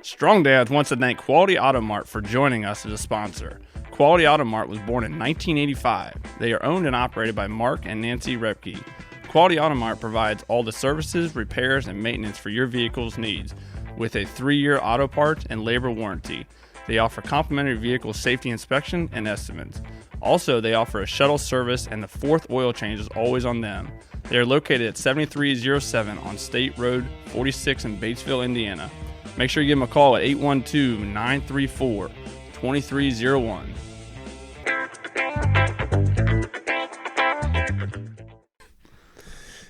Strong Dads wants to thank Quality Auto Mart for joining us as a sponsor. Quality Auto Mart was born in 1985. They are owned and operated by Mark and Nancy Repke. Quality Auto Mart provides all the services, repairs, and maintenance for your vehicle's needs with a 3-year auto parts and labor warranty. They offer complimentary vehicle safety inspection and estimates. Also, they offer a shuttle service, and the 4th oil change is always on them. They are located at 7307 on State Road 46 in Batesville, Indiana. Make sure you give them a call at 812-934-2301.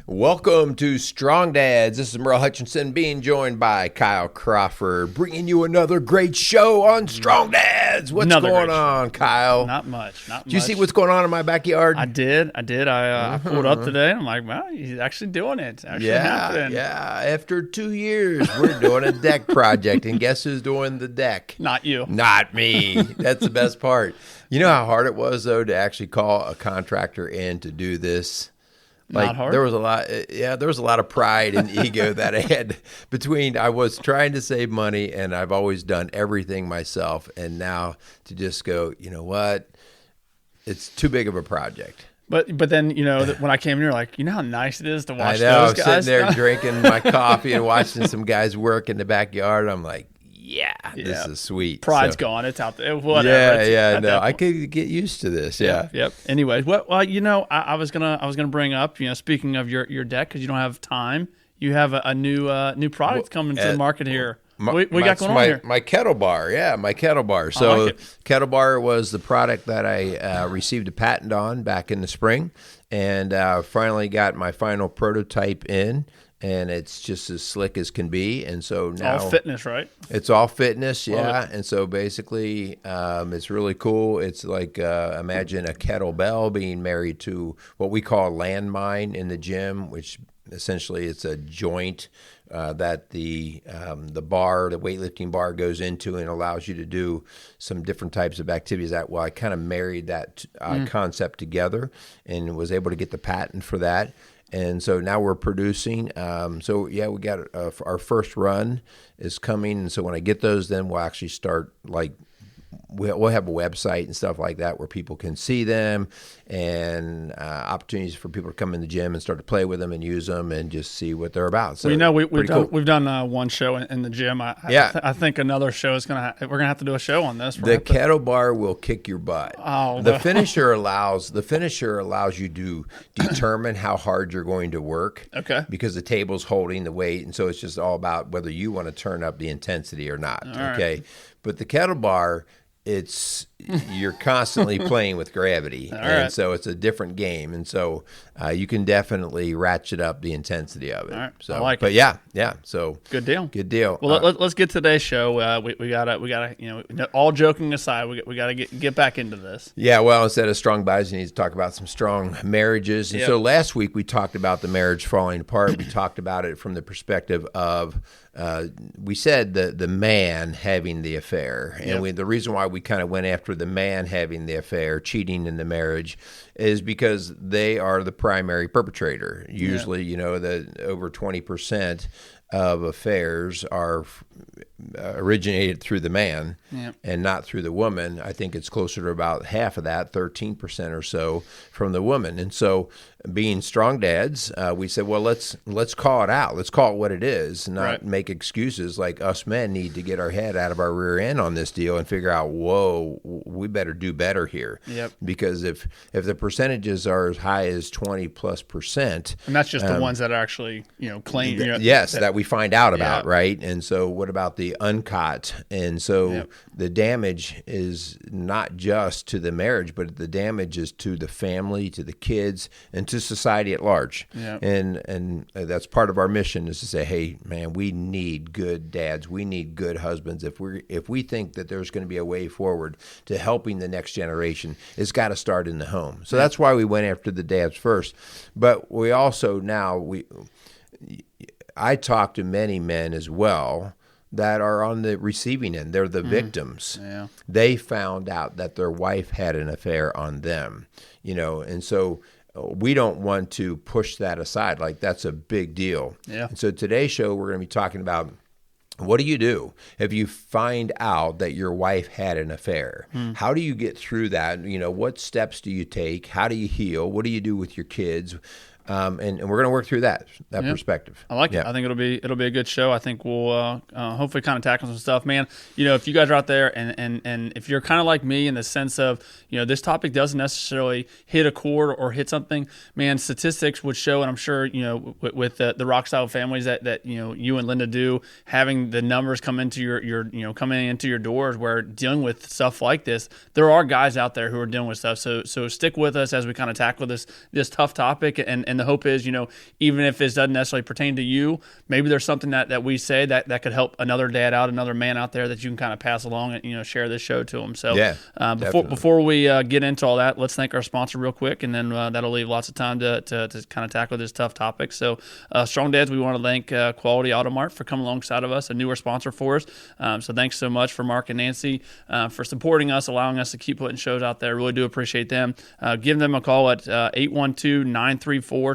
Welcome to Strong Dads. This is Merle Hutchinson being joined by Kyle Crawford, bringing you another great show on Strong Dads. What's going on, Kyle? Not much. Did you see what's going on in my backyard? I did. I pulled up today. I'm like, wow, he's actually doing it. It's actually happening. Yeah. After 2 years, we're doing a deck project, and guess who's doing the deck? Not you. Not me. That's the best part. You know how hard it was, though, to actually call a contractor in to do this? Not hard. There was a lot of pride and ego that I had between I was trying to save money and I've always done everything myself, and now to just go, you know what, it's too big of a project. But then, when I came in here, like, you know how nice it is to watch those guys? Sitting there drinking my coffee and watching some guys work in the backyard. I'm like, yeah, this is sweet. Pride's gone. It's out there. Whatever. I could get used to this. Yeah. Yep. Anyway, well, I was gonna bring up, speaking of your deck, because you don't have time. You have a new product coming to the market here. We got going on here. My kettle bar. Yeah, my kettle bar. So kettle bar was the product that I received a patent on back in the spring, and finally got my final prototype in. And it's just as slick as can be. And so now all fitness, right? It's all fitness, yeah. And so basically, it's really cool. It's like imagine a kettlebell being married to what we call a landmine in the gym, which essentially it's a joint that the weightlifting bar goes into and allows you to do some different types of activities. I kind of married that concept together and was able to get the patent for that. And so now we're producing. We got our first run is coming. And so when I get those, then we'll actually start we'll have a website and stuff like that where people can see them, and opportunities for people to come in the gym and start to play with them and use them and just see what they're about. So we've done one show in the gym. I think another show is we're gonna have to do a show on this. The kettle bar will kick your butt. The finisher allows you to determine how hard you're going to work. Okay. Because the table's holding the weight, and so it's just all about whether you want to turn up the intensity or not. Okay. Right. But the kettle bar, you're constantly playing with gravity, and so it's a different game, and so you can definitely ratchet up the intensity of it. All right. So, I like it. Yeah. So good deal. Well, let's get to today's show. We gotta all joking aside, we gotta get back into this. Yeah. Well, instead of strong bodies, you need to talk about some strong marriages. And so last week we talked about the marriage falling apart. We talked about it from the perspective of we said the man having the affair, and the reason why we kind of went after the man having the affair, cheating in the marriage, is because they are the primary perpetrator. Usually, that over 20% of affairs are originated through the man and not through the woman. I think it's closer to about half of that, 13% or so, from the woman. And so being strong dads, we said, well, let's call it out. Let's call it what it is, not make excuses. Like us men need to get our head out of our rear end on this deal and figure out, whoa, we better do better here. Yep. Because if the percentages are as high as 20+%, and that's just the ones that are actually claim. That we find out about, right? And so what about the uncaught? And so the damage is not just to the marriage, but the damage is to the family, to the kids, and to society at large. And that's part of our mission, is to say, hey, man, we need good dads. We need good husbands. If we think that there's going to be a way forward to helping the next generation, it's got to start in the home. So that's why we went after the dads first. But we also I talk to many men as well that are on the receiving end. They're the victims. Yeah. They found out that their wife had an affair on them, and so we don't want to push that aside. Like, that's a big deal. Yeah. And so today's show, we're going to be talking about What do you do if you find out that your wife had an affair? How do you get through that? What steps do you take? How do you heal? What do you do with your kids? And we're going to work through that perspective. I like it. I think it'll be a good show. I think we'll hopefully kind of tackle some stuff, man. If you guys are out there and if you're kind of like me in the sense of this topic doesn't necessarily hit a chord or hit something, man, statistics would show, and I'm sure with the rock style families that you and Linda do, having the numbers come into your coming into your doors where dealing with stuff like this, there are guys out there who are dealing with stuff. So stick with us as we kind of tackle this tough topic, and the hope is, even if this doesn't necessarily pertain to you, maybe there's something that we say that could help another dad out, another man out there that you can kind of pass along and share this show to them. So before we get into all that, let's thank our sponsor real quick, and then that'll leave lots of time to kind of tackle this tough topic. So Strong Dads, we want to thank Quality Auto Mart for coming alongside of us, a newer sponsor for us. So thanks so much for Mark and Nancy for supporting us, allowing us to keep putting shows out there. Really do appreciate them. Give them a call at 812-934-2301.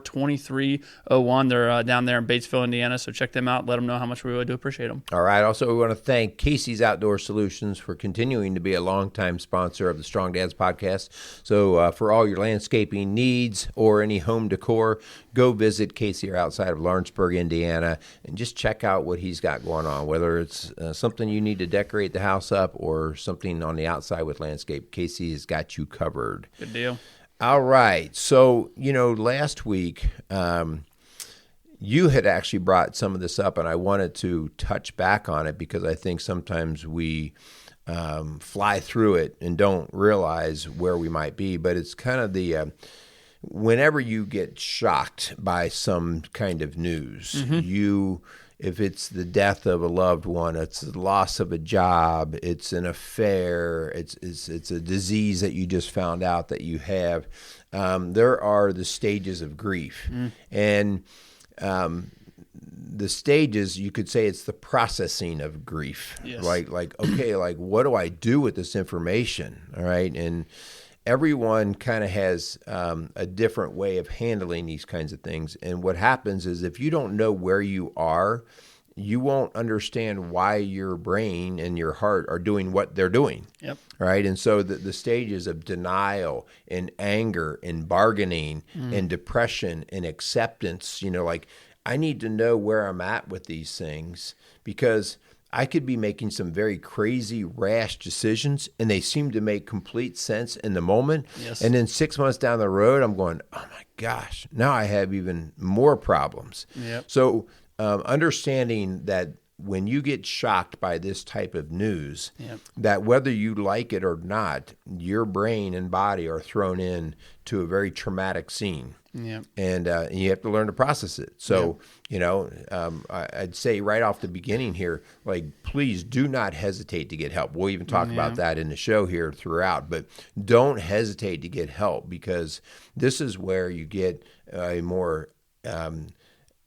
They're down there in Batesville, Indiana, so check them out. Let them know how much we really do appreciate them. All right. Also, we want to thank Casey's Outdoor Solutions for continuing to be a longtime sponsor of the Strong Dads podcast. So for all your landscaping needs or any home decor, go visit Casey or outside of Lawrenceburg, Indiana, and just check out what he's got going on, whether it's something you need to decorate the house up or something on the outside with landscape. Casey has got you covered. Good deal. All right. So, last week, you had actually brought some of this up, and I wanted to touch back on it because I think sometimes we fly through it and don't realize where we might be. But it's kind of whenever you get shocked by some kind of news, if it's the death of a loved one, it's the loss of a job, it's an affair, it's a disease that you just found out that you have, there are the stages of grief. And the stages, you could say it's the processing of grief. Yes. Okay, what do I do with this information? All right. And everyone kind of has a different way of handling these kinds of things. And what happens is if you don't know where you are, you won't understand why your brain and your heart are doing what they're doing. Yep. Right. And so the stages of denial and anger and bargaining and depression and acceptance, I need to know where I'm at with these things because I could be making some very crazy, rash decisions, and they seem to make complete sense in the moment. Yes. And then 6 months down the road, I'm going, oh, my gosh, now I have even more problems. Yep. So understanding that when you get shocked by this type of news, that whether you like it or not, your brain and body are thrown in to a very traumatic scene. Yeah. And you have to learn to process it. So, I'd say right off the beginning here, please do not hesitate to get help. We'll even talk about that in the show here throughout, but don't hesitate to get help because this is where you get a more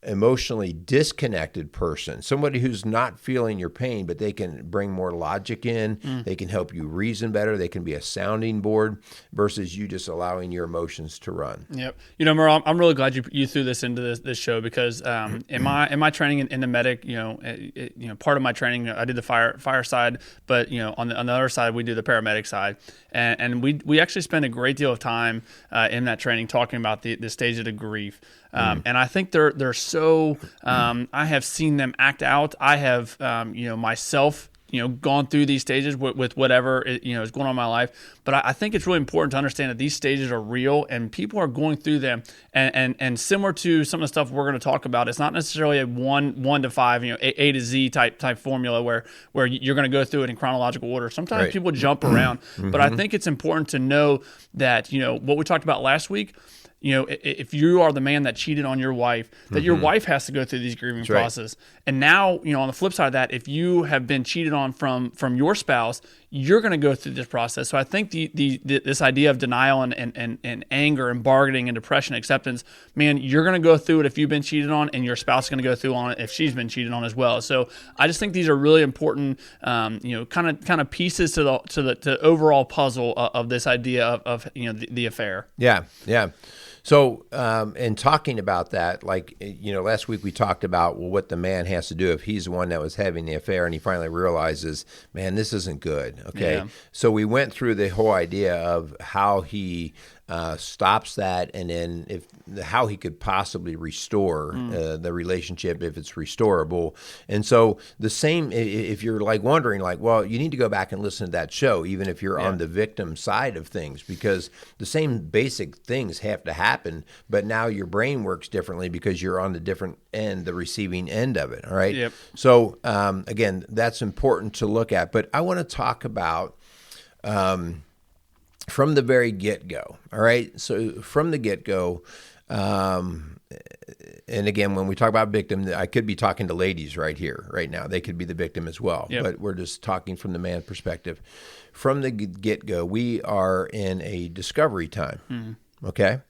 emotionally disconnected person, somebody who's not feeling your pain, but they can bring more logic in. They can help you reason better. They can be a sounding board versus you just allowing your emotions to run. Yep. Merle, I'm really glad you threw this into this show because in my training in the medic, part of my training, I did the fire side, but on the other side, we do the paramedic side. And we actually spend a great deal of time in that training talking about the stages of grief. And I think they're so I have seen them act out. I have myself gone through these stages with whatever is going on in my life. But I think it's really important to understand that these stages are real and people are going through them. And similar to some of the stuff we're going to talk about, it's not necessarily a 1 to 5, A to Z type formula where you're going to go through it in chronological order. Sometimes people jump around, but I think it's important to know that what we talked about last week. If you are the man that cheated on your wife, that your wife has to go through these grieving process. And now, on the flip side of that, if you have been cheated on from your spouse, you're going to go through this process. So I think this idea of denial and anger and bargaining and depression, acceptance, man, you're going to go through it if you've been cheated on, and your spouse is going to go through on it if she's been cheated on as well. So I just think these are really important, kind of pieces to the overall puzzle of this idea of the affair. Yeah. So, in talking about that, like, last week we talked about, well, what the man has to do if he's the one that was having the affair and he finally realizes, man, this isn't good. Okay. Yeah. So we went through the whole idea of how he stops that, and then how he could possibly restore the relationship if it's restorable. And so the same, if you're like wondering, like, well, you need to go back and listen to that show, even if you're on the victim side of things, because the same basic things have to happen, but now your brain works differently because you're on the different end, the receiving end of it. All right. Yep. So again, that's important to look at. But I want to talk about from the very get-go, all right? So from the get-go, and again, when we talk about victim, I could be talking to ladies right here, right now. They could be the victim as well, but we're just talking from the man perspective. From the get-go, we are in a discovery time, okay?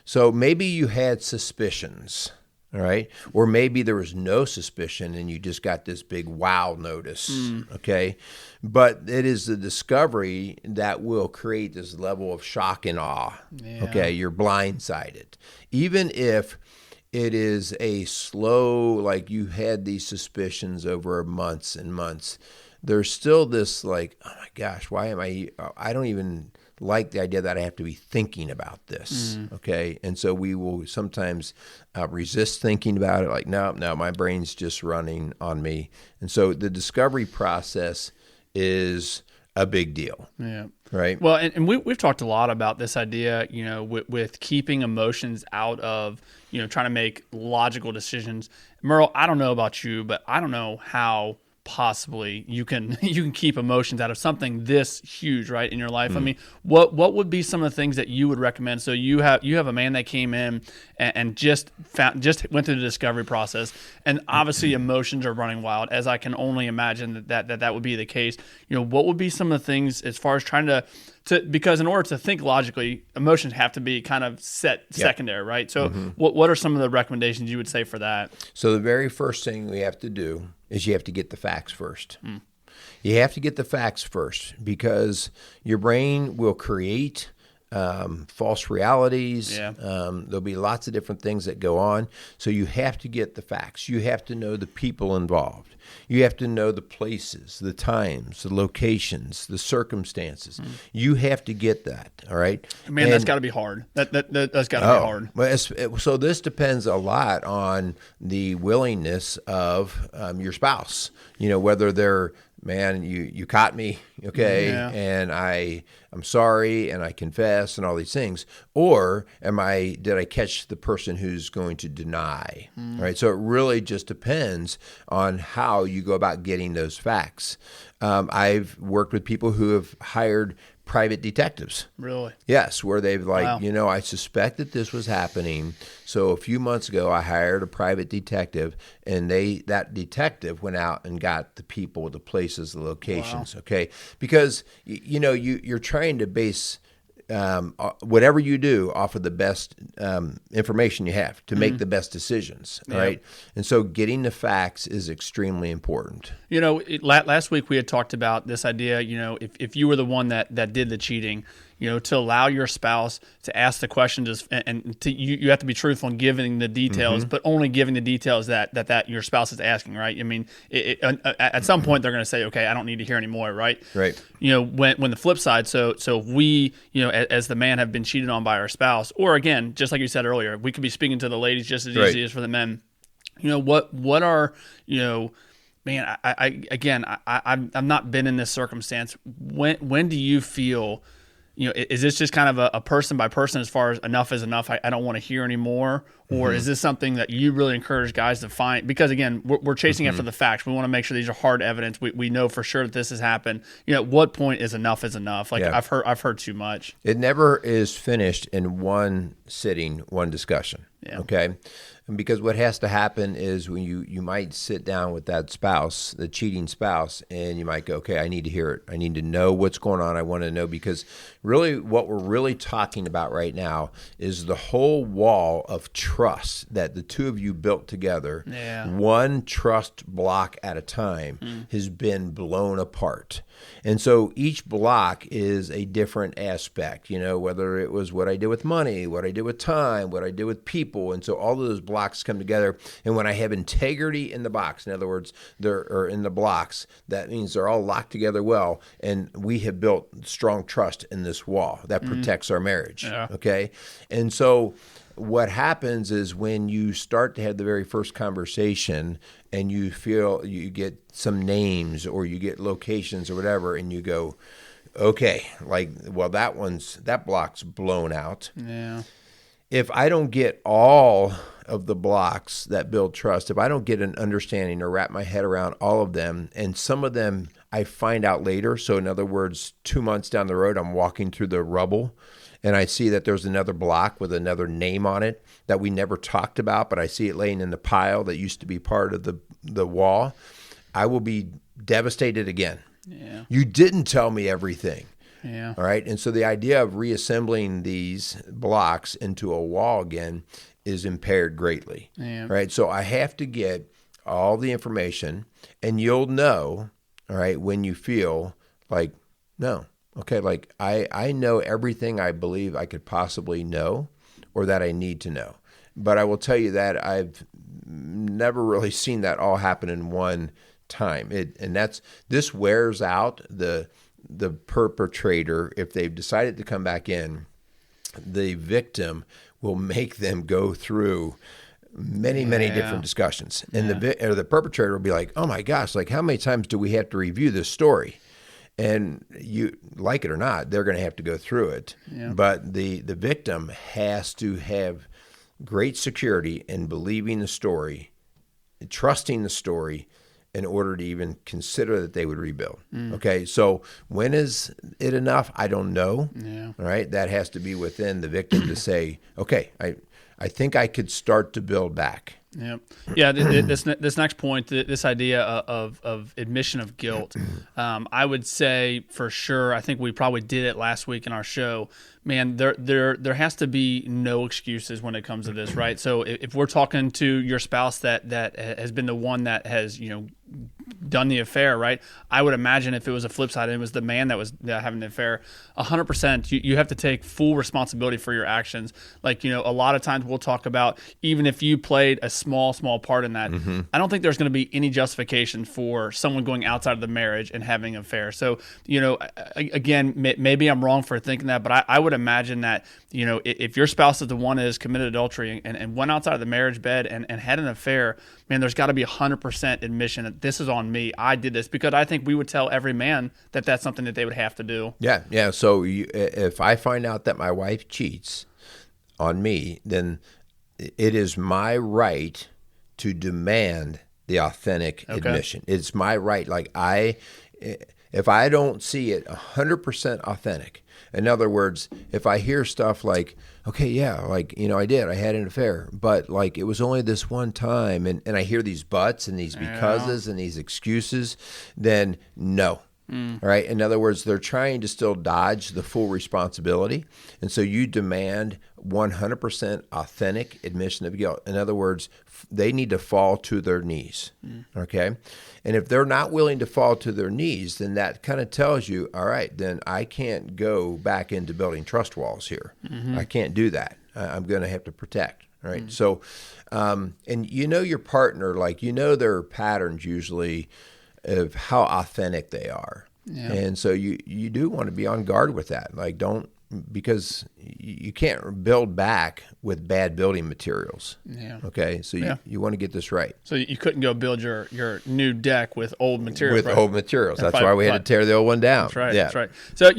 So maybe you had suspicions, all right? Or maybe there was no suspicion and you just got this big wow notice, okay? But it is the discovery that will create this level of shock and awe, okay? You're blindsided. Even if it is a slow, like you had these suspicions over months and months, there's still this like, oh my gosh, why am I don't even like the idea that I have to be thinking about this, okay? And so we will sometimes resist thinking about it, like, no, my brain's just running on me. And so the discovery process is a big deal. Yeah. Right. Well, and we've talked a lot about this idea, with keeping emotions out of, trying to make logical decisions. Merle, I don't know about you, but I don't know how possibly you can keep emotions out of something this huge, right, in your life. I mean, what would be some of the things that you would recommend? So you have a man that came in and just went through the discovery process, and obviously emotions are running wild, as I can only imagine that would be the case. What would be some of the things as far as trying to because in order to think logically, emotions have to be kind of set secondary, right? So what are some of the recommendations you would say for that? So the very first thing we have to do is you have to get the facts first. You have to get the facts first, because your brain will create false realities. There'll be lots of different things that go on. So you have to get the facts. You have to know the people involved. You have to know the places, the times, the locations, the circumstances. You have to get that, all right? Man, that's got to be hard. That's got to be hard. Well, so this depends a lot on the willingness of your spouse, whether they're, man, you caught me, okay, and I'm sorry, and I confess, and all these things, or did I catch the person who's going to deny, right? So it really just depends on how you go about getting those facts. I've worked with people who have hired private detectives. Really? Yes, where they've I suspect that this was happening. So a few months ago, I hired a private detective, and that detective went out and got the people, the places, the locations. Wow. Okay, because you're trying to base whatever you do off of the best information you have to make the best decisions, right? And so getting the facts is extremely important. Last week we had talked about this idea, if you were the one that did the cheating, to allow your spouse to ask the questions, and you have to be truthful in giving the details, but only giving the details that your spouse is asking, right? I mean, at some point they're going to say, okay, I don't need to hear anymore, right? Right. When the flip side, so we, as the man, have been cheated on by our spouse, or again, just like you said earlier, we could be speaking to the ladies just as easy as for the men. What are, man, I've not been in this circumstance. When do you feel, is this just kind of a person by person as far as enough is enough, I don't want to hear anymore? Or is this something that you really encourage guys to find? Because again, we're chasing after the facts. We want to make sure these are hard evidence. We know for sure that this has happened. At what point is enough is enough? Like I've heard too much. It never is finished in one sitting, one discussion. Yeah. Okay. And because what has to happen is when you might sit down with that spouse, the cheating spouse, and you might go, okay, I need to hear it. I need to know what's going on. I want to know, because really what we're really talking about right now is the whole wall of trust that the two of you built together, one trust block at a time, has been blown apart. And so each block is a different aspect, whether it was what I did with money, what I did with time, what I did with people. And so all of those blocks come together. And when I have integrity in the box, in other words, they're in the blocks, that means they're all locked together well. And we have built strong trust in this wall that protects our marriage. Yeah. Okay. And so what happens is when you start to have the very first conversation and you feel you get some names or you get locations or whatever, and you go, okay, that block's blown out. Yeah. If I don't get all of the blocks that build trust, if I don't get an understanding or wrap my head around all of them, and some of them I find out later, so in other words, 2 months down the road, I'm walking through the rubble, and I see that there's another block with another name on it that we never talked about, but I see it laying in the pile that used to be part of the wall, I will be devastated again. Yeah. You didn't tell me everything. Yeah. All right. And so the idea of reassembling these blocks into a wall again is impaired greatly. Yeah. Right. So I have to get all the information, and you'll know, all right, when you feel like, no, okay, like I know everything I believe I could possibly know or that I need to know. But I will tell you that I've never really seen that all happen in one time. This wears out the perpetrator. If they've decided to come back in, the victim will make them go through many different discussions. And the perpetrator will be like, oh my gosh, like how many times do we have to review this story? And you like it or not, they're going to have to go through it. Yeah. But the victim has to have great security in believing the story, trusting the story, in order to even consider that they would rebuild. Okay, so when is it enough? I don't know. Yeah. All right, that has to be within the victim to say, okay, I think I could start to build back. Yeah. This next point, this idea of admission of guilt, I would say for sure. I think we probably did it last week in our show. Man, there has to be no excuses when it comes to this, right? So if we're talking to your spouse that has been the one that has done the affair, right? I would imagine if it was a flip side and it was the man that was having the affair, 100%, you have to take full responsibility for your actions. Like, a lot of times we'll talk about, even if you played a small part in that, I don't think there's going to be any justification for someone going outside of the marriage and having an affair. So, again, maybe I'm wrong for thinking that, but I would imagine that, if your spouse is the one that has committed adultery and went outside of the marriage bed and had an affair, man, there's got to be 100% admission that this is on me. I did this, because I think we would tell every man that that's something that they would have to do. Yeah. So if I find out that my wife cheats on me, then it is my right to demand the authentic admission. It's my right. Like if I don't see it 100% authentic, in other words, if I hear stuff like, okay, yeah, like, I had an affair, but like it was only this one time, and I hear these buts and these becauses and these excuses, then no. All right. In other words, they're trying to still dodge the full responsibility. And so you demand 100% authentic admission of guilt. In other words, they need to fall to their knees. Okay. And if they're not willing to fall to their knees, then that kind of tells you, all right, then I can't go back into building trust walls here. I can't do that. I'm going to have to protect. All right. So, and your partner, like, their patterns usually of how authentic they are. Yeah. And so you do want to be on guard with that. Like, because you can't build back with bad building materials. Yeah. Okay. So you want to get this right. So you couldn't go build your new deck with old materials. With old materials. That's why we had to tear the old one down. That's right. Yeah. That's right. So,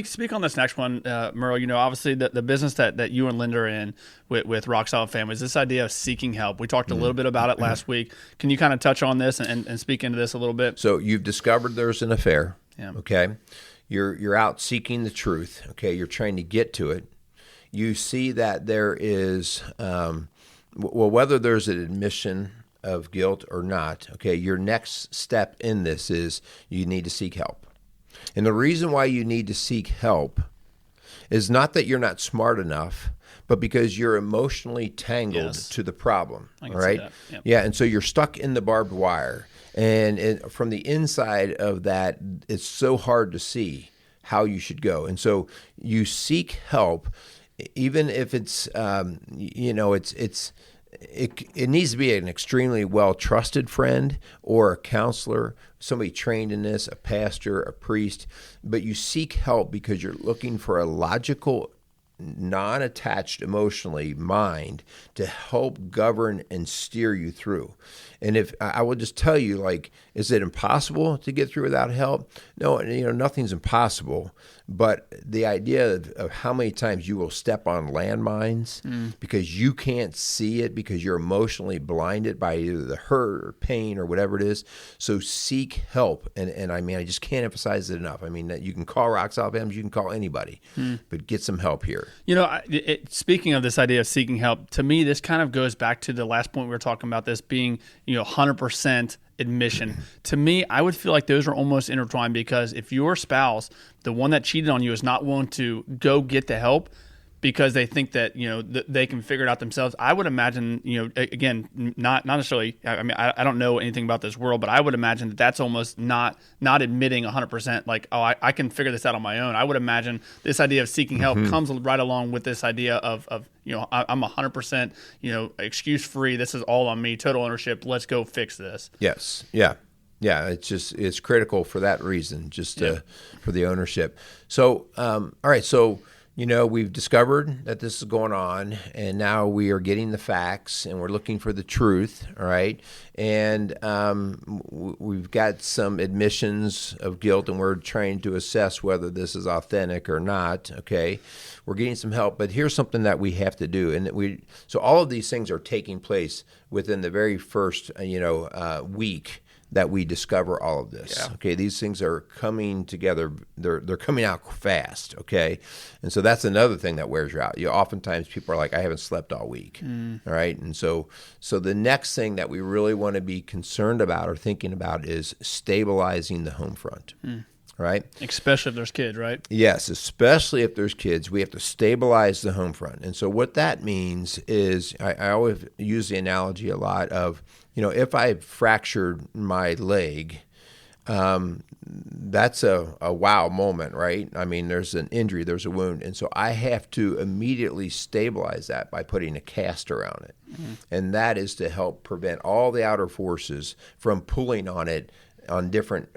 speak on this next one, Merle. Obviously the business that you and Linda are in with Rock Solid Families, this idea of seeking help. We talked a little bit about it last week. Can you kind of touch on this and speak into this a little bit? So you've discovered there's an affair. Yeah. Okay. You're out seeking the truth. Okay. You're trying to get to it. You see that there is Well, whether there's an admission of guilt or not, okay, your next step in this is you need to seek help. And the reason why you need to seek help is not that you're not smart enough, but because you're emotionally tangled to the problem. I can all right? see that. Yep. Yeah, and so you're stuck in the barbed wire. And from the inside of that, it's so hard to see how you should go. And so you seek help, even if it's, it needs to be an extremely well-trusted friend or a counselor, somebody trained in this, a pastor, a priest. But you seek help because you're looking for a logical, non-attached emotionally mind to help govern and steer you through. And if I will just tell you, like, is it impossible to get through without help? No, nothing's impossible. But the idea of how many times you will step on landmines because you can't see it because you're emotionally blinded by either the hurt or pain or whatever it is. So seek help. And I mean, I just can't emphasize it enough. I mean, that you can call Rock Solid Families, you can call anybody, but get some help here. Speaking of this idea of seeking help, to me, this kind of goes back to the last point we were talking about, this being 100% admission. To me, I would feel like those are almost intertwined, because if your spouse, the one that cheated on you, is not willing to go get the help because they think that they can figure it out themselves, I would imagine, again, not necessarily. I mean, I don't know anything about this world, but I would imagine that that's almost not admitting 100%. Like, oh, I can figure this out on my own. I would imagine this idea of seeking help comes right along with this idea of I'm 100% excuse free. This is all on me. Total ownership. Let's go fix this. Yes. Yeah. Yeah, it's critical for that reason, just for the ownership. So, all right, so we've discovered that this is going on, and now we are getting the facts, and we're looking for the truth, all right? And we've got some admissions of guilt, and we're trying to assess whether this is authentic or not, okay? We're getting some help, but here's something that we have to do. And so all of these things are taking place within the very first, week that we discover all of this. Yeah. Okay, these things are coming together. They're coming out fast. Okay, and so that's another thing that wears you out. Oftentimes people are like, I haven't slept all week. All right, and so the next thing that we really want to be concerned about or thinking about is stabilizing the home front. Right? Especially if there's kids, right? Yes, especially if there's kids. We have to stabilize the home front. And so what that means is, I always use the analogy a lot of, if I fractured my leg, that's a wow moment, right? I mean, there's an injury, there's a wound. And so I have to immediately stabilize that by putting a cast around it. And that is to help prevent all the outer forces from pulling on it on different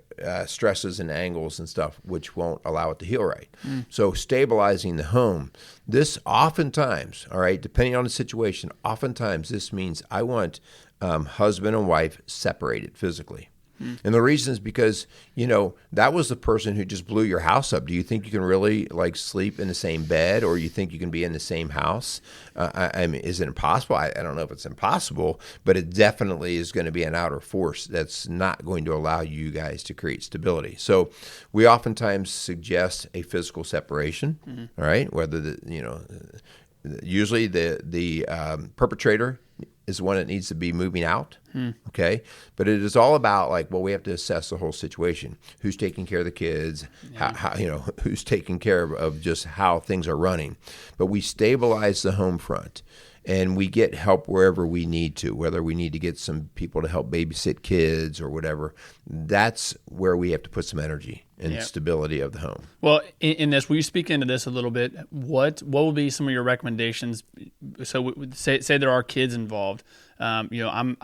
stresses and angles and stuff, which won't allow it to heal right. So stabilizing the home, this oftentimes, all right, depending on the situation, oftentimes this means I want husband and wife separated physically. And the reason is because, that was the person who just blew your house up. Do you think you can really sleep in the same bed, or you think you can be in the same house? I mean, is it impossible? I don't know if it's impossible, but it definitely is going to be an outer force that's not going to allow you guys to create stability. So we oftentimes suggest a physical separation, all right, whether usually the perpetrator is the one that needs to be moving out, okay? But it is all about we have to assess the whole situation. Who's taking care of the kids? How who's taking care of just how things are running? But we stabilize the home front, and we get help wherever we need to, whether we need to get some people to help babysit kids or whatever. That's where we have to put some energy and stability of the home. Well, in this, will you speak into this a little bit? What will be some of your recommendations? So say there are kids involved. I'm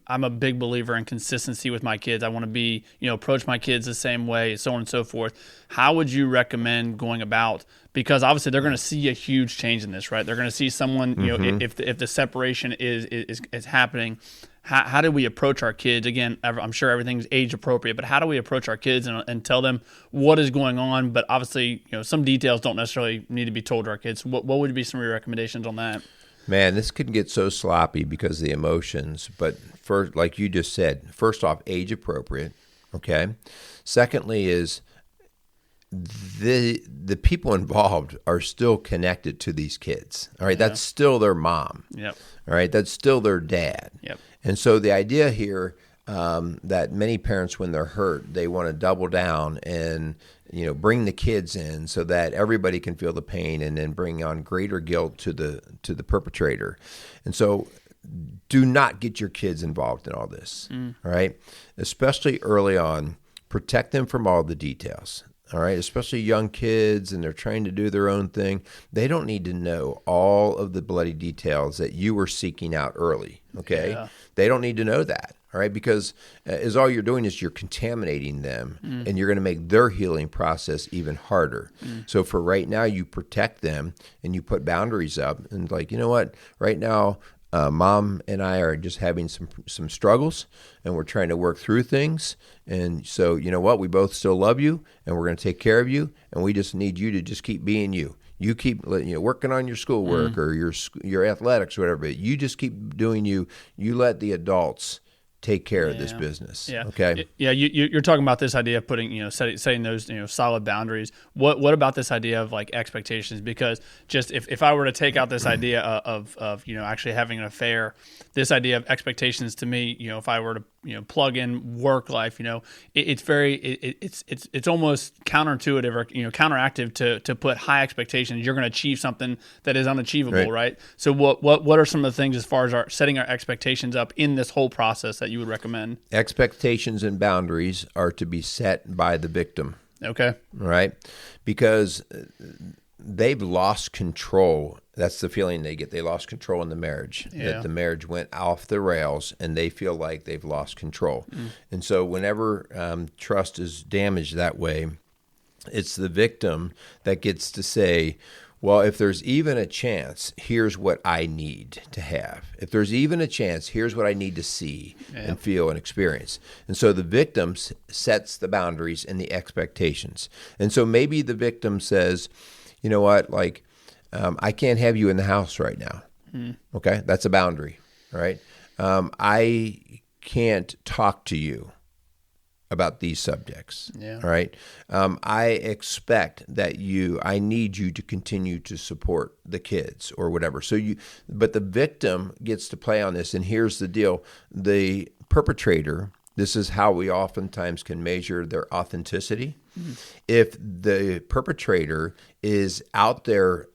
a big believer in consistency with my kids. I want to be, approach my kids the same way, so on and so forth. How would you recommend going about? Because obviously they're going to see a huge change in this, right? They're going to see someone, if the separation is happening. How do we approach our kids? Again, I'm sure everything's age appropriate, but how do we approach our kids and tell them what is going on? But obviously, some details don't necessarily need to be told to our kids. What would be some of your recommendations on that? Man, this can get so sloppy because of the emotions. But first, like you just said, first off, age appropriate. Okay. Secondly is the people involved are still connected to these kids. All right, that's still their mom. Yep. All right, that's still their dad. Yep. And so the idea here that many parents, when they're hurt, they want to double down and bring the kids in so that everybody can feel the pain, and then bring on greater guilt to the perpetrator. And so do not get your kids involved in all this. All right, especially early on. Protect them from all the details. All right, especially young kids, and they're trying to do their own thing. They don't need to know all of the bloody details that you were seeking out early. Okay, Yeah. They don't need to know that. All right, because as all you're doing is you're contaminating them, and you're going to make their healing process even harder. So for right now, you protect them and you put boundaries up, and like, you know what, right now, Mom and I are just having some struggles, and we're trying to work through things. And so, you know what? We both still love you, and we're going to take care of you, and we just need you to just keep being you. You keep working on your schoolwork or your athletics or whatever. You just keep doing you. You let the adults take care of this business. Yeah. Okay. Yeah. You're talking about this idea of putting, setting those, solid boundaries. What about this idea of like expectations? Because just if I were to take out this idea of actually having an affair, this idea of expectations to me, if I were to, plug in work life, it's almost counterintuitive or, counteractive to put high expectations. You're going to achieve something that is unachievable. Right. So what are some of the things as far as setting our expectations up in this whole process that you would recommend? Expectations and boundaries are to be set by the victim. Okay. Right? Because they've lost control. That's the feeling they get. They lost control in the marriage, that the marriage went off the rails, and they feel like they've lost control. And so whenever trust is damaged that way, it's the victim that gets to say, well, if there's even a chance, here's what I need to have. If there's even a chance, here's what I need to see and feel and experience. And so the victim sets the boundaries and the expectations. And so maybe the victim says, you know what, like, I can't have you in the house right now. Okay, that's a boundary, right? I can't talk to you about these subjects. All right. I expect that I need you to continue to support the kids or whatever. But the victim gets to play on this. And here's the deal. The perpetrator, this is how we oftentimes can measure their authenticity. If the perpetrator is out there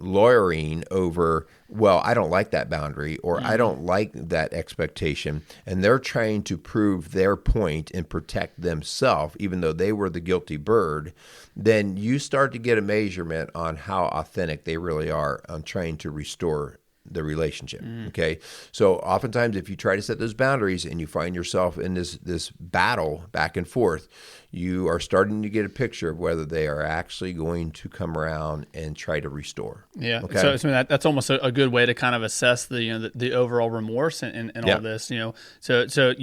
lawyering over, well, I don't like that boundary, or I don't like that expectation, and they're trying to prove their point and protect themselves, even though they were the guilty bird, then you start to get a measurement on how authentic they really are on trying to restore the relationship. Okay. So oftentimes if you try to set those boundaries and you find yourself in this battle back and forth, you are starting to get a picture of whether they are actually going to come around and try to restore. Yeah. Okay. So that's almost a good way to kind of assess the overall remorse and all this, so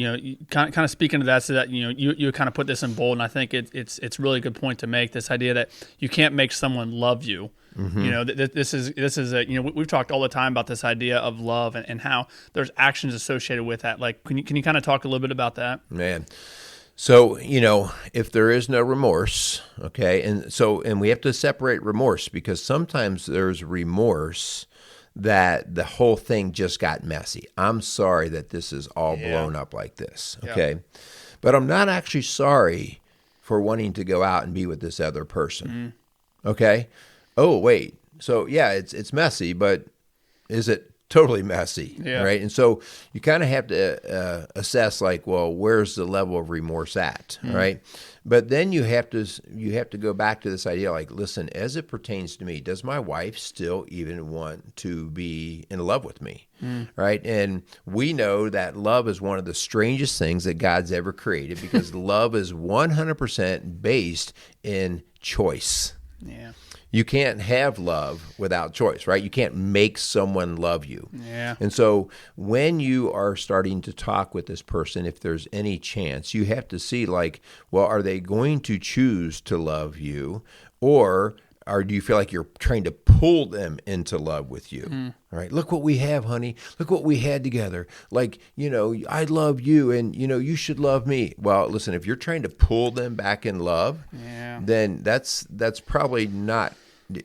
kind of speaking to that, so that, you kind of put this in bold, and I think it's really a good point to make, this idea that you can't make someone love you. This is we've talked all the time about this idea of love and how there's actions associated with that. Like, can you kind of talk a little bit about that? Man. So, if there is no remorse, okay, and we have to separate remorse, because sometimes there's remorse that the whole thing just got messy. I'm sorry that this is all blown up like this, okay? But I'm not actually sorry for wanting to go out and be with this other person, okay? Oh, wait. So, yeah, it's messy, but is it totally messy, right? And so you kind of have to assess, like, well, where's the level of remorse at, right? But then you have to go back to this idea, like, listen, as it pertains to me, does my wife still even want to be in love with me, right? And we know that love is one of the strangest things that God's ever created, because love is 100% based in choice. Yeah. You can't have love without choice, right? You can't make someone love you. Yeah. And so when you are starting to talk with this person, if there's any chance, you have to see, like, well, are they going to choose to love you, or do you feel like you're trying to pull them into love with you? Right? Look what we have, honey. Look what we had together. Like, I love you, and, you should love me. Well, listen, if you're trying to pull them back in love, then that's probably not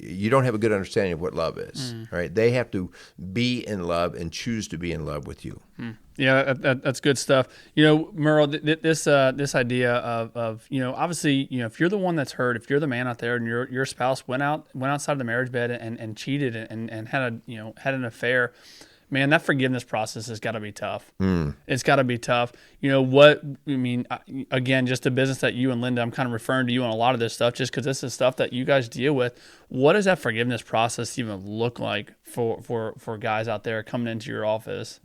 you don't have a good understanding of what love is, right? They have to be in love and choose to be in love with you. Yeah, that's good stuff. Merle, this idea of obviously, if you're the one that's hurt, if you're the man out there and your spouse went outside the marriage bed and cheated and had an affair, man, that forgiveness process has got to be tough. It's got to be tough. Again, just the business that you and Linda, I'm kind of referring to you on a lot of this stuff just because this is stuff that you guys deal with. What does that forgiveness process even look like for guys out there coming into your office?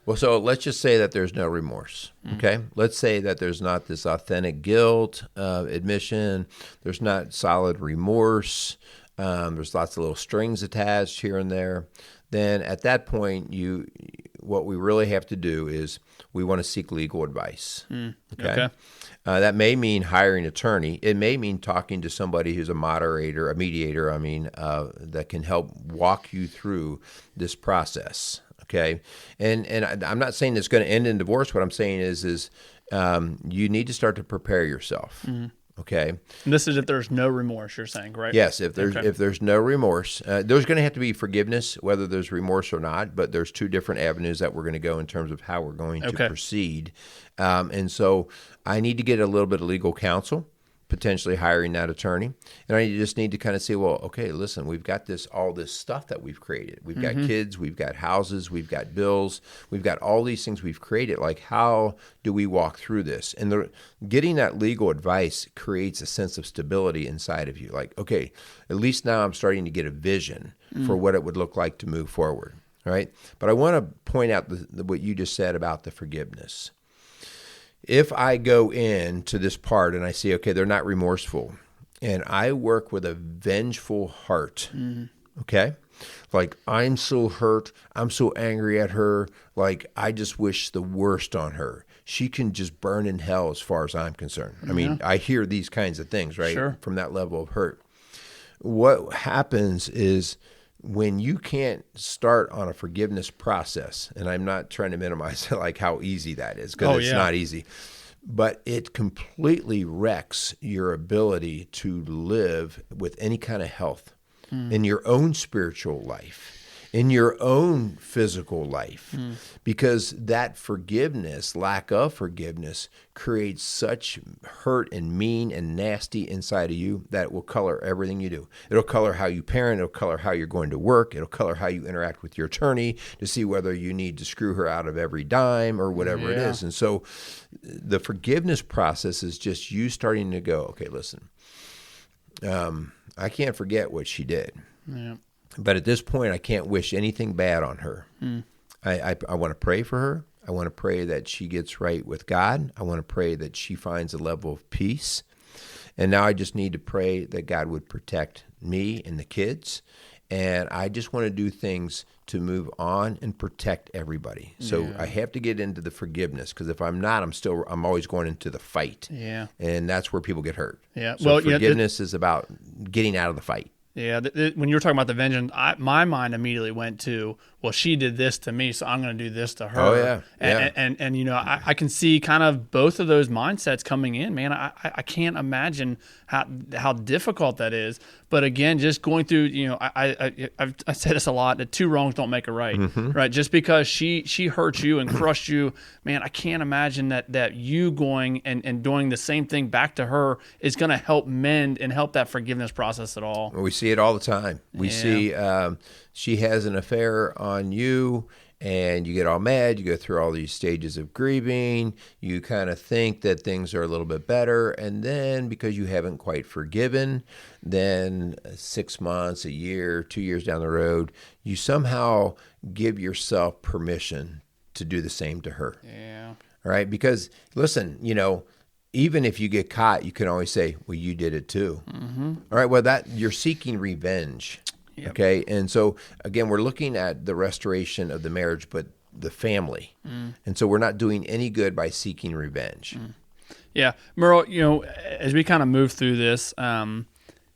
Well, so let's just say that there's no remorse, okay? Let's say that there's not this authentic guilt admission. There's not solid remorse. There's lots of little strings attached here and there. Then at that point, what we really have to do is we want to seek legal advice. Okay. That may mean hiring an attorney. It may mean talking to somebody who's a mediator, that can help walk you through this process. Okay. And I'm not saying it's going to end in divorce. What I'm saying is you need to start to prepare yourself. Okay. And this is if there's no remorse, you're saying, right? Yes. If there's no remorse, there's going to have to be forgiveness, whether there's remorse or not. But there's two different avenues that we're going to go in terms of how we're going to proceed. And so I need to get a little bit of legal counsel, potentially hiring that attorney. And I just need to kind of say, well, okay, listen, we've got all this stuff that we've created. We've got kids, we've got houses, we've got bills, we've got all these things we've created. Like, how do we walk through this? And getting that legal advice creates a sense of stability inside of you. Like, okay, at least now I'm starting to get a vision for what it would look like to move forward, right? But I want to point out what you just said about the forgiveness. If I go into this part and I see, okay, they're not remorseful, and I work with a vengeful heart, okay? Like, I'm so hurt, I'm so angry at her, like, I just wish the worst on her. She can just burn in hell as far as I'm concerned. I mean, I hear these kinds of things, right? Sure. From that level of hurt. What happens is, when you can't start on a forgiveness process, and I'm not trying to minimize like how easy that is, because it's not easy, but it completely wrecks your ability to live with any kind of health in your own spiritual life, in your own physical life, because that forgiveness, lack of forgiveness, creates such hurt and mean and nasty inside of you that it will color everything you do. It'll color how you parent. It'll color how you're going to work. It'll color how you interact with your attorney to see whether you need to screw her out of every dime or whatever it is. And so the forgiveness process is just you starting to go, okay, listen, I can't forget what she did. Yeah. But at this point, I can't wish anything bad on her. I want to pray for her. I want to pray that she gets right with God. I want to pray that she finds a level of peace. And now I just need to pray that God would protect me and the kids. And I just want to do things to move on and protect everybody. So I have to get into the forgiveness, because if I'm not, I'm always going into the fight. Yeah. And that's where people get hurt. Yeah. So forgiveness is about getting out of the fight. Yeah, when you were talking about the vengeance, my mind immediately went to, well, she did this to me, so I'm going to do this to her. Oh, yeah. And I can see kind of both of those mindsets coming in, man. I can't imagine how difficult that is. But again, just going through, I say this a lot, that two wrongs don't make a right, right? Just because she hurt you and crushed you, man, I can't imagine that you going and doing the same thing back to her is going to help mend and help that forgiveness process at all. We see it all the time. We see she has an affair on you, and you get all mad. You go through all these stages of grieving. You kind of think that things are a little bit better. And then because you haven't quite forgiven, then 6 months, a year, 2 years down the road, you somehow give yourself permission to do the same to her. Yeah. All right? Because, listen, even if you get caught, you can always say, well, you did it too. All right? Well, you're seeking revenge. Yep. Okay. And so, again, we're looking at the restoration of the marriage, but the family. And so we're not doing any good by seeking revenge. Yeah. Merle, as we kind of move through this,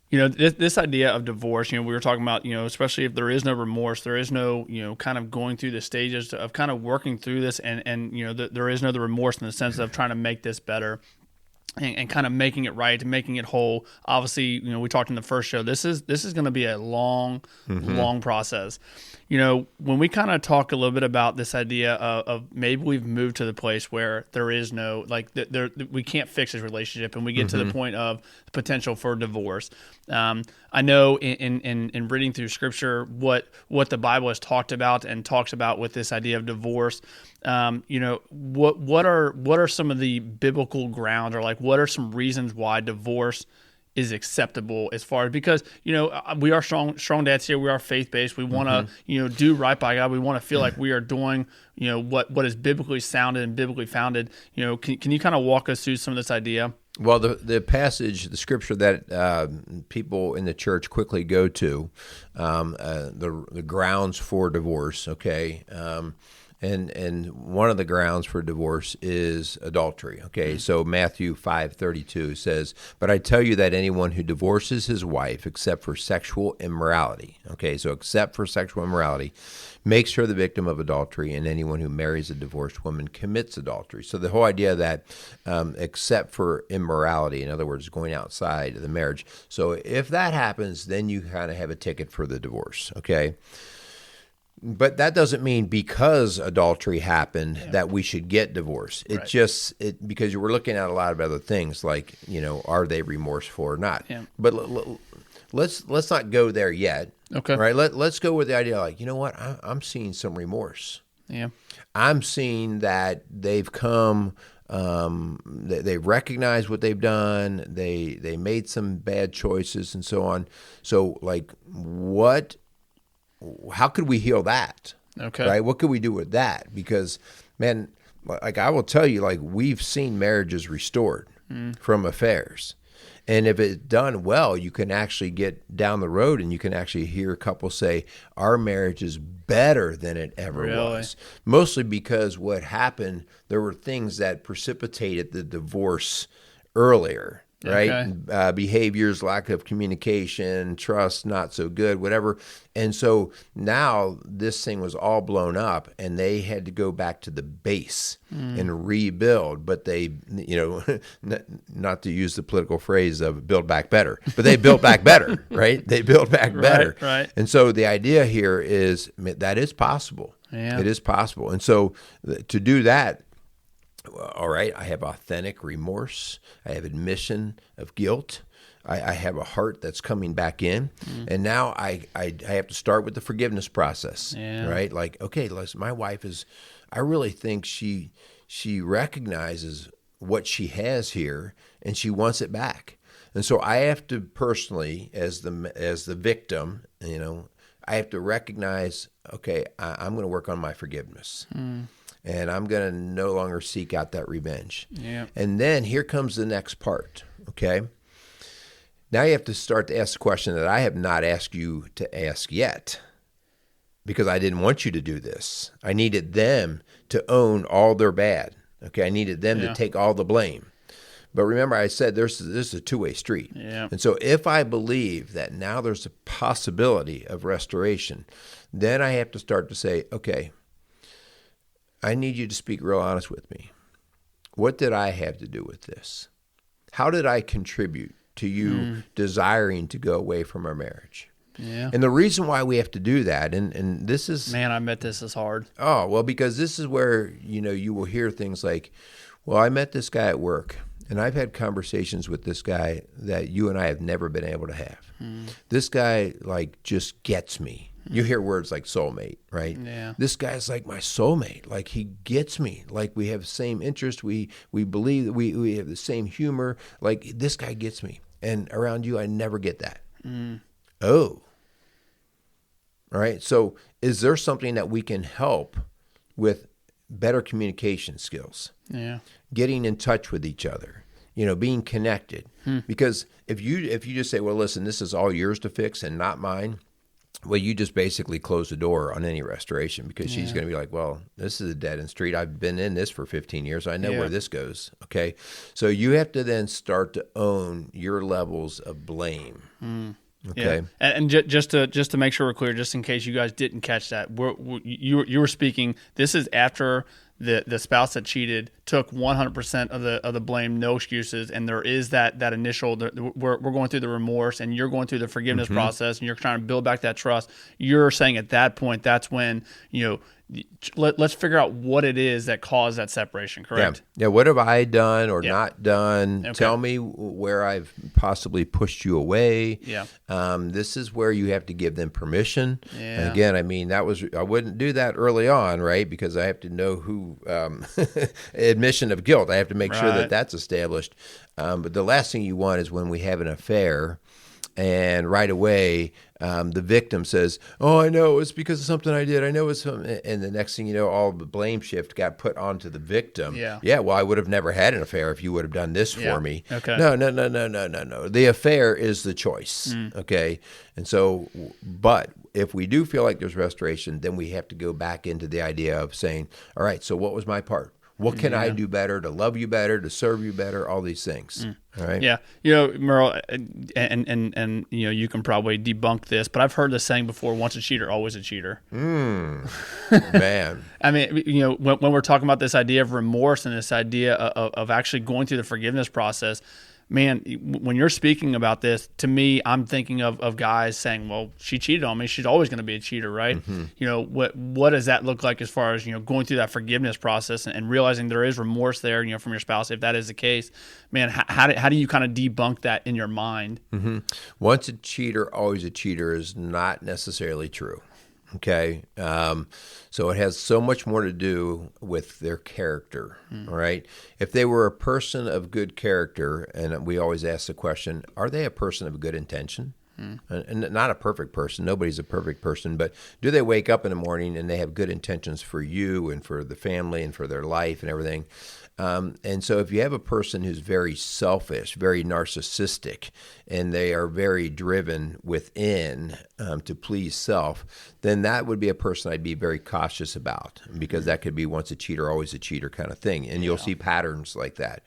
this idea of divorce, we were talking about, especially if there is no remorse, there is no, kind of going through the stages of kind of working through this and there is no the remorse in the sense of trying to make this better. and kind of making it right and making it whole. Obviously, we talked in the first show, this is going to be a long process. When we kind of talk a little bit about this idea of maybe we've moved to the place where there is no, we can't fix this relationship, and we get to the point of potential for divorce. I know in reading through Scripture what the Bible has talked about and talks about with this idea of divorce. What are some of the biblical grounds, or what are some reasons why divorce is acceptable, as far as, because we are strong dads here, we are faith-based, we want to do right by God, we want to feel like we are doing what is biblically sounded and biblically founded. Can you kind of walk us through some of this idea? Well, the passage, the scripture that people in the church quickly go to, the grounds for divorce, okay, and one of the grounds for divorce is adultery, okay? So Matthew 5:32 says, "But I tell you that anyone who divorces his wife except for sexual immorality," okay, so except for sexual immorality, "makes her the victim of adultery, and anyone who marries a divorced woman commits adultery." So the whole idea that except for immorality, in other words, going outside of the marriage. So if that happens, then you kind of have a ticket for the divorce, okay? But that doesn't mean because adultery happened that we should get divorced. It just because we're looking at a lot of other things, like, are they remorseful or not? Yeah. But let's not go there yet. Okay. Right. Let's go with the idea, like, you know what? I'm seeing some remorse. Yeah. I'm seeing that they've come. They recognize what they've done. They made some bad choices and so on. So, how could we heal that? Okay. Right? What could we do with that? Because, man, I will tell you, we've seen marriages restored from affairs. And if it's done well, you can actually get down the road and you can actually hear couples say, our marriage is better than it ever was. Mostly because what happened, there were things that precipitated the divorce earlier. Right? Okay. Behaviors, lack of communication, trust, not so good, whatever. And so now this thing was all blown up, and they had to go back to the base and rebuild. But they, not to use the political phrase of build back better, but they built back better, right? They built back better. Right. And so the idea here is that is possible. Yeah. It is possible. And so to do that, all right, I have authentic remorse. I have admission of guilt. I have a heart that's coming back in. And now I have to start with the forgiveness process, right? Like, okay, listen, my wife I really think she recognizes what she has here, and she wants it back. And so I have to personally, as the victim, I have to recognize, okay, I'm going to work on my forgiveness. And I'm going to no longer seek out that revenge. Yeah. And then here comes the next part, okay? Now you have to start to ask the question that I have not asked you to ask yet, because I didn't want you to do this. I needed them to own all their bad, okay? I needed them to take all the blame. But remember, I said this is a two-way street. Yeah. And so if I believe that now there's a possibility of restoration, then I have to start to say, okay, I need you to speak real honest with me. What did I have to do with this? How did I contribute to you desiring to go away from our marriage? Yeah. And the reason why we have to do that, and this is... Man, I bet this is hard. Oh, well, because this is where, you will hear things like, well, I met this guy at work, and I've had conversations with this guy that you and I have never been able to have. This guy, just gets me. You hear words like soulmate, right? Yeah. This guy's like my soulmate. Like, he gets me. Like, we have the same interest. We believe that we have the same humor. Like, this guy gets me. And around you, I never get that. Oh. All right. So is there something that we can help with better communication skills? Yeah. Getting in touch with each other. Being connected. Because if you just say, well, listen, this is all yours to fix and not mine, well, you just basically close the door on any restoration, because she's going to be like, well, this is a dead-end street. I've been in this for 15 years. I know where this goes, okay? So you have to then start to own your levels of blame, okay? Yeah. And just to make sure we're clear, just in case you guys didn't catch that, you were speaking, this is after the spouse that cheated took 100% of the blame, no excuses, and there is that initial, we're going through the remorse, and you're going through the forgiveness process, and you're trying to build back that trust, you're saying at that point, that's when, let's figure out what it is that caused that separation, correct? Yeah. What have I done or not done? Okay. Tell me where I've possibly pushed you away. Yeah. This is where you have to give them permission. Yeah. And again, I mean, I wouldn't do that early on, right? Because I have to know who, admission of guilt. I have to make sure that that's established. But the last thing you want is when we have an affair and right away, the victim says, "Oh, I know it's because of something I did. I know it's something," and the next thing you know, all the blame shift got put onto the victim. Yeah. Well, I would have never had an affair if you would have done this for me. Okay. No. The affair is the choice. Okay. And so, but if we do feel like there's restoration, then we have to go back into the idea of saying, all right, so what was my part? What can I do better to love you better, to serve you better, all these things, all right? Yeah. Merle, and you can probably debunk this, but I've heard this saying before, once a cheater, always a cheater. Man. I mean, when we're talking about this idea of remorse and this idea of actually going through the forgiveness process, man, when you're speaking about this, to me, I'm thinking of guys saying, well, she cheated on me. She's always going to be a cheater, right? What does that look like as far as, going through that forgiveness process and realizing there is remorse there, from your spouse, if that is the case? Man, how do you kind of debunk that in your mind? Once a cheater, always a cheater is not necessarily true. Okay. So it has so much more to do with their character. All right. If they were a person of good character, and we always ask the question, are they a person of good intention? And not a perfect person. Nobody's a perfect person, but do they wake up in the morning and they have good intentions for you and for the family and for their life and everything? And so if you have a person who's very selfish, very narcissistic, and they are very driven within to please self, then that would be a person I'd be very cautious about, because that could be once a cheater, always a cheater kind of thing. And you'll see patterns like that.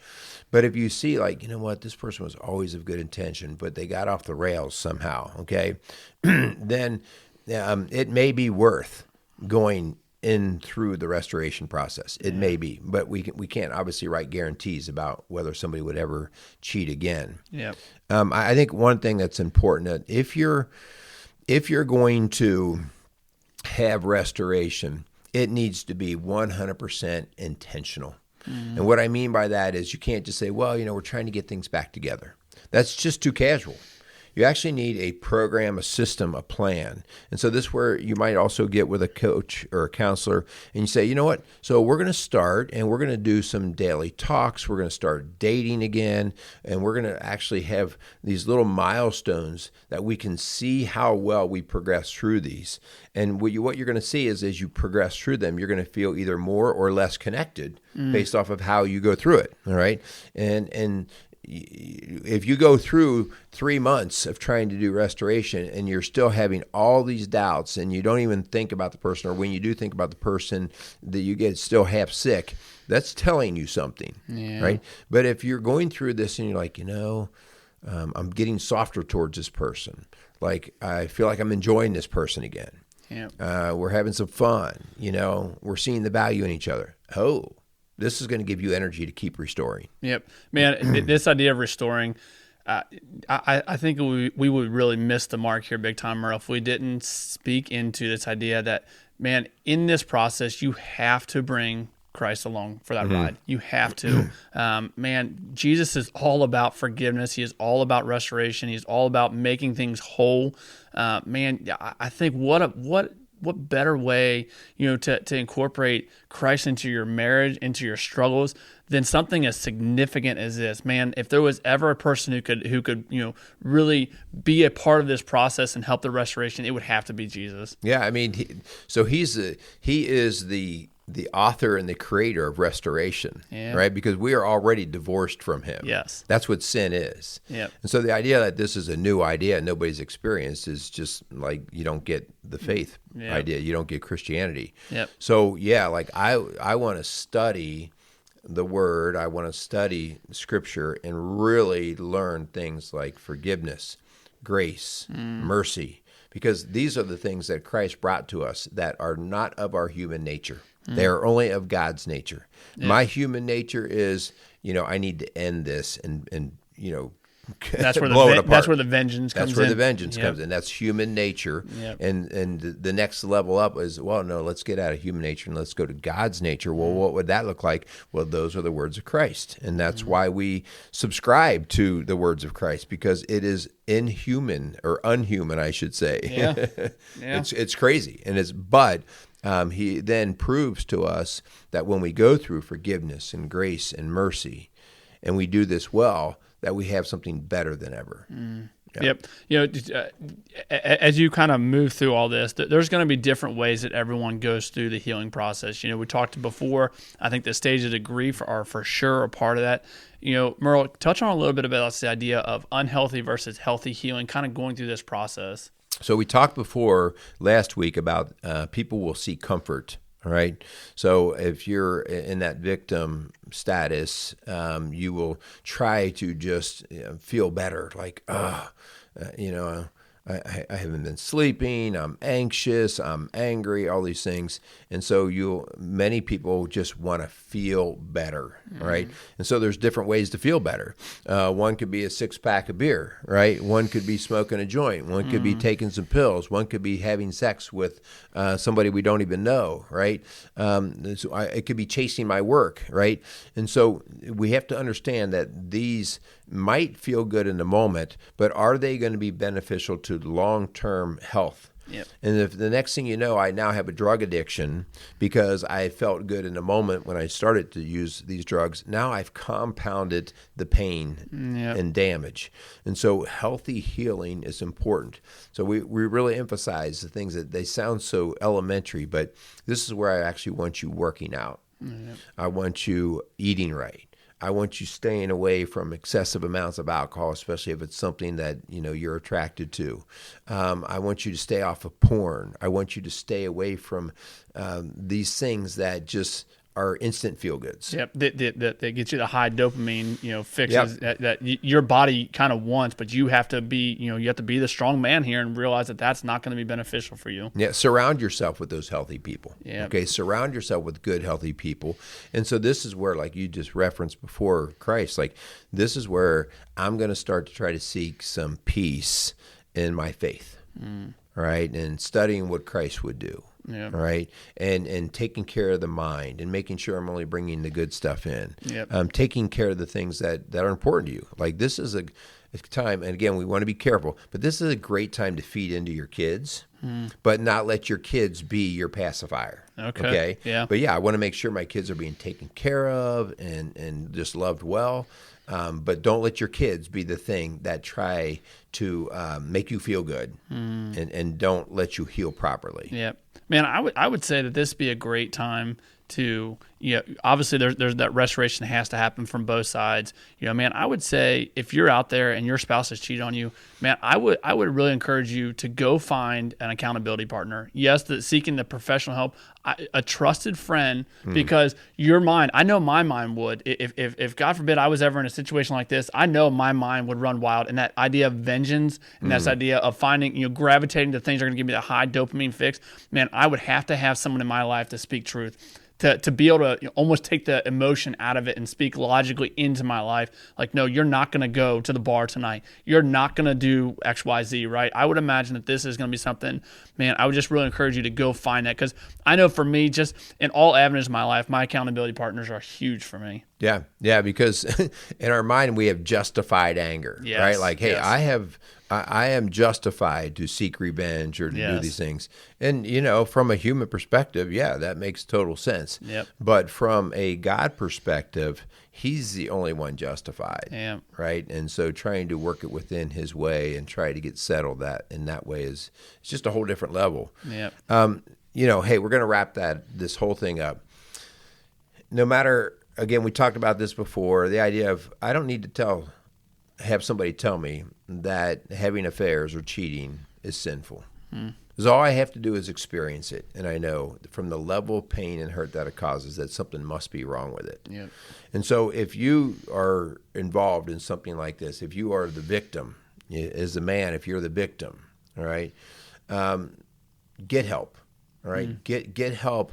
But if you see like, this person was always of good intention, but they got off the rails somehow, okay, then it may be worth going in through the restoration process. It may be, but we can't obviously write guarantees about whether somebody would ever cheat again. Yeah. I think one thing that's important, that if you're going to have restoration, it needs to be 100% intentional. And what I mean by that is you can't just say, well, we're trying to get things back together. That's just too casual. You actually need a program, a system, a plan. And so this is where you might also get with a coach or a counselor and you say, you know what? So we're going to start and we're going to do some daily talks. We're going to start dating again. And we're going to actually have these little milestones that we can see how well we progress through these. And what you're going to see is as you progress through them, you're going to feel either more or less connected based off of how you go through it. All right. And if you go through 3 months of trying to do restoration and you're still having all these doubts and you don't even think about the person, or when you do think about the person that you get still half sick, that's telling you something, right? But if you're going through this and you're like, I'm getting softer towards this person. Like, I feel like I'm enjoying this person again. We're having some fun, we're seeing the value in each other. This is going to give you energy to keep restoring. Yep. Man, this idea of restoring, I think we would really miss the mark here big time, Merle, if we didn't speak into this idea that, man, in this process, you have to bring Christ along for that ride. You have to. Man, Jesus is all about forgiveness. He is all about restoration. He's all about making things whole. Man, I think what better way, to incorporate Christ into your marriage, into your struggles, than something as significant as this. Man, if there was ever a person who could really be a part of this process and help the restoration, it would have to be Jesus. Yeah, I mean, he is the author and the creator of restoration, right? Because we are already divorced from him. Yes. That's what sin is. Yep. And so the idea that this is a new idea and nobody's experienced is just like, you don't get the faith idea. You don't get Christianity. Yep. So like I want to study the Word. I want to study Scripture and really learn things like forgiveness, grace, mercy, because these are the things that Christ brought to us that are not of our human nature. They are only of God's nature. Yeah. My human nature is, I need to end this and that's where that's where the vengeance comes in. That's where the vengeance comes in. That's human nature. Yep. And the next level up is, well, no, let's get out of human nature and let's go to God's nature. Well, what would that look like? Well, those are the words of Christ. And that's why we subscribe to the words of Christ, because it is inhuman, or unhuman, I should say. Yeah. Yeah. It's crazy. But he then proves to us that when we go through forgiveness and grace and mercy, and we do this well, that we have something better than ever. Yep. As you kind of move through all this, there's going to be different ways that everyone goes through the healing process. We talked before, I think the stages of grief are for sure a part of that. Merle, touch on a little bit about the idea of unhealthy versus healthy healing, kind of going through this process. So we talked before last week about people will seek comfort. All right. So if you're in that victim status, you will try to just feel better. Like, I haven't been sleeping. I'm anxious. I'm angry. All these things, and so many people just want to feel better, right? And so there's different ways to feel better. One could be a 6-pack of beer, right? One could be smoking a joint. One could be taking some pills. One could be having sex with somebody we don't even know, right? It could be chasing my work, right? And so we have to understand that these might feel good in the moment, but are they going to be beneficial to long-term health? Yep. And if the next thing you know, I now have a drug addiction because I felt good in the moment when I started to use these drugs, now I've compounded the pain and damage. And so healthy healing is important. So we really emphasize the things that they sound so elementary, but this is where I actually want you working out. Yep. I want you eating right. I want you staying away from excessive amounts of alcohol, especially if it's something that you're attracted to. I want you to stay off of porn. I want you to stay away from these things that just are instant feel goods. Yep, that get you the high dopamine, fixes that your body kind of wants, but you have to be, you have to be the strong man here and realize that that's not going to be beneficial for you. Yeah, surround yourself with those healthy people. Yeah. Okay, surround yourself with good, healthy people. And so this is where, like you just referenced before Christ, like this is where I'm going to start to try to seek some peace in my faith, right? And studying what Christ would do. Yeah. Right. And taking care of the mind and making sure I'm only bringing the good stuff in. Yep. Taking care of the things that are important to you. Like this is a time, and again, we want to be careful, but this is a great time to feed into your kids, but not let your kids be your pacifier. Okay. Yeah. But I want to make sure my kids are being taken care of and just loved well. But don't let your kids be the thing that try to make you feel good and don't let you heal properly. Yeah. Man, I would say that this would be a great time to, obviously there's that restoration that has to happen from both sides. Man, I would say if you're out there and your spouse has cheated on you, man, I would really encourage you to go find an accountability partner. Yes, seeking the professional help, a trusted friend, because your mind, I know my mind would, if God forbid I was ever in a situation like this, I know my mind would run wild. And that idea of vengeance and that idea of finding, gravitating to things that are going to give me that high dopamine fix, man, I would have to have someone in my life to speak truth. To be able to almost take the emotion out of it and speak logically into my life. Like, no, you're not going to go to the bar tonight. You're not going to do X, Y, Z, right? I would imagine that this is going to be something, man, I would just really encourage you to go find that. Because I know for me, just in all avenues of my life, my accountability partners are huge for me. Yeah, because in our mind, we have justified anger, right? Like, hey, I am justified to seek revenge or to do these things. And, from a human perspective, that makes total sense. Yep. But from a God perspective, he's the only one justified, right? And so trying to work it within his way and try to get settled that in that way it's just a whole different level. Yep. Hey, we're going to wrap this whole thing up. No matter, again, we talked about this before, the idea of I don't need to have somebody tell me that having affairs or cheating is sinful. Because all I have to do is experience it, and I know from the level of pain and hurt that it causes that something must be wrong with it. Yep. And so if you are involved in something like this, if you are the victim, as the man, if you're the victim, all right, get help, all right? Get help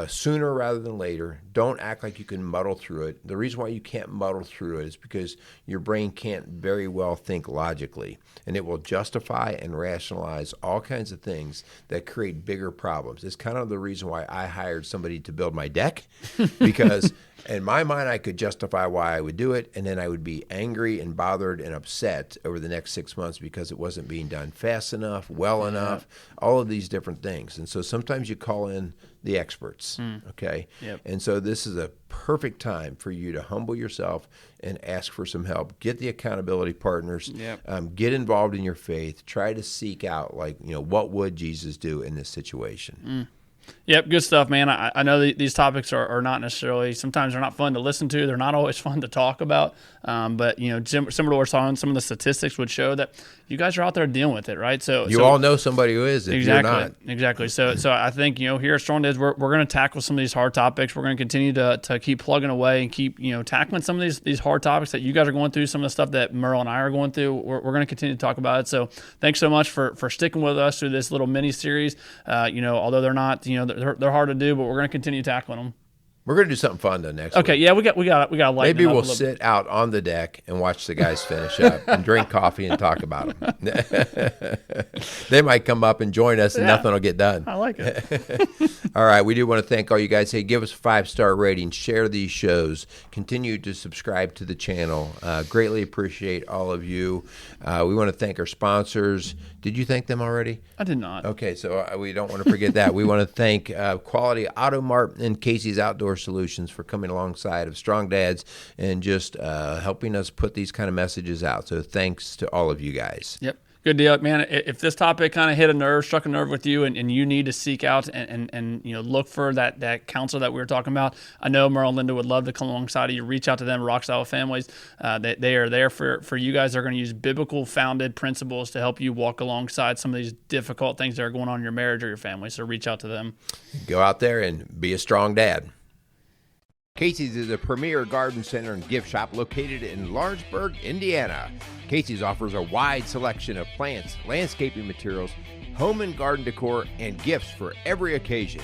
sooner rather than later. Don't act like you can muddle through it. The reason why you can't muddle through it is because your brain can't very well think logically, and it will justify and rationalize all kinds of things that create bigger problems. It's kind of the reason why I hired somebody to build my deck, because in my mind I could justify why I would do it, and then I would be angry and bothered and upset over the next 6 months because it wasn't being done fast enough, well enough, all of these different things. And so sometimes you call in the experts, okay? Yep. And so this is a perfect time for you to humble yourself and ask for some help. Get the accountability partners. Yep. Get involved in your faith. Try to seek out, what would Jesus do in this situation? Yep, good stuff, man. I know these topics are not necessarily, sometimes they're not fun to listen to. They're not always fun to talk about. But, similar to what we're talking, some of the statistics would show that you guys are out there dealing with it, right? So all know somebody who is, if you're not. Exactly. So I think, here at Strong Dads, we're going to tackle some of these hard topics. We're going to continue to keep plugging away and keep, tackling some of these hard topics that you guys are going through, some of the stuff that Merle and I are going through. We're going to continue to talk about it. So thanks so much for sticking with us through this little mini series. Although they're not, they're hard to do, but we're going to continue tackling them. We're going to do something fun next week. Okay, yeah, we got to lighten Maybe it up we'll a little sit out on the deck and watch the guys finish up and drink coffee and talk about them. They might come up and join us and nothing will get done. I like it. All right, we do want to thank all you guys. Hey, give us a 5-star rating, share these shows, continue to subscribe to the channel. Greatly appreciate all of you. We want to thank our sponsors. Did you thank them already? I did not. Okay, so we don't want to forget that. We want to thank Quality Auto Mart and Casey's Outdoor Solutions for coming alongside of Strong Dads and just helping us put these kind of messages out. So thanks to all of you guys. Yep. Good deal, man. If this topic kind of struck a nerve with you, and you need to seek out and look for that counselor that we were talking about, I know Merle and Linda would love to come alongside of you. Reach out to them, Rock Style Families. They are there for you guys. They're going to use biblical founded principles to help you walk alongside some of these difficult things that are going on in your marriage or your family. So reach out to them. Go out there and be a strong dad. Casey's is a premier garden center and gift shop located in Lawrenceburg, Indiana. Casey's offers a wide selection of plants, landscaping materials, home and garden decor, and gifts for every occasion.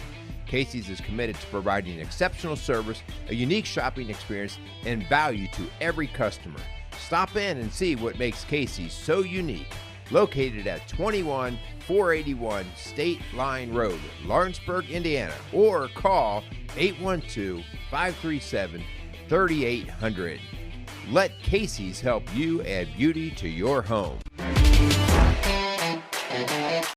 Casey's is committed to providing exceptional service, a unique shopping experience, and value to every customer. Stop in and see what makes Casey's so unique. Located at 21481 State Line Road, Lawrenceburg, Indiana, or call 812-537-3800. Let Casey's help you add beauty to your home.